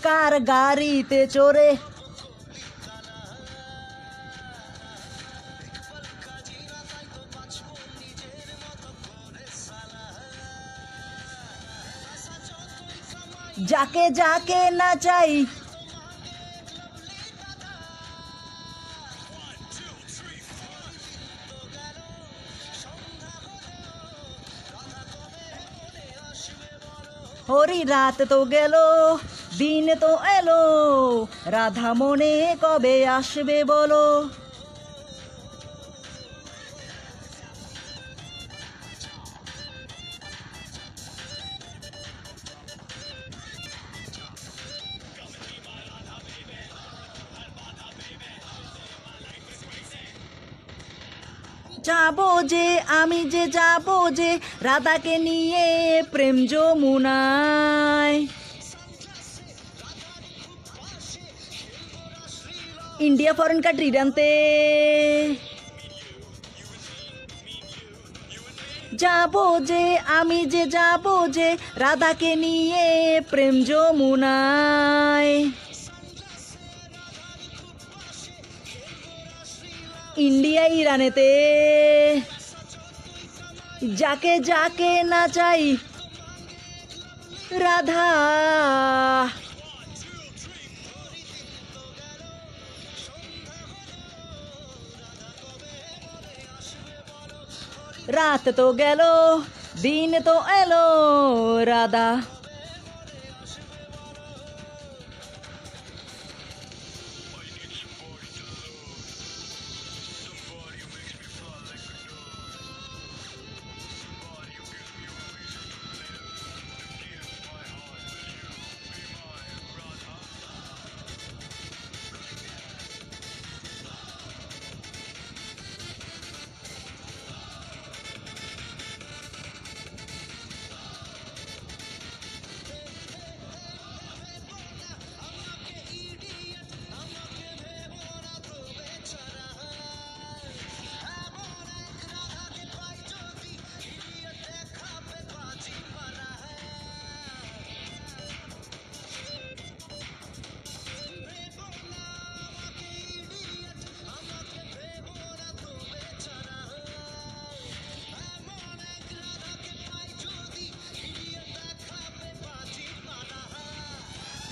কার গাড়িতে চড়ে যাকে যাকে নাচাই হরি রাত তো গেল দিন তো এলো রাধা মনে কবে আসবে বলো যাবো যে আমি যে যাবো যে রাধাকে নিয়ে প্রেম যমুনায় इंडिया फॉरेन कंट्री जानते যাবো যে আমি যে যাবো যে রাধাকে নিয়ে প্রেম যমুনায় इंडिया ইরানেতে যাকে যাকে নাচাই রাধা রাত তো গেল দিন তো এলো রাধা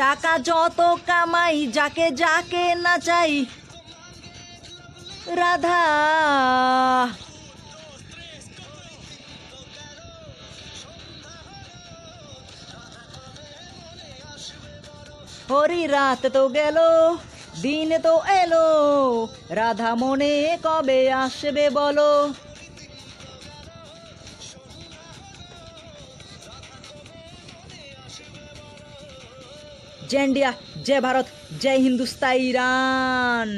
টাকা যত কামাই যাকে যাকে নাচাই রাধা হরি রাত তো গেল দিন তো এলো রাধা মনে কবে আসবে বলো जय इंडिया जय भारत जय हिंदुस्तान ईरान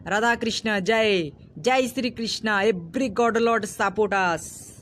राधा कृष्ण जय जय Shri Krishna every God Lord support us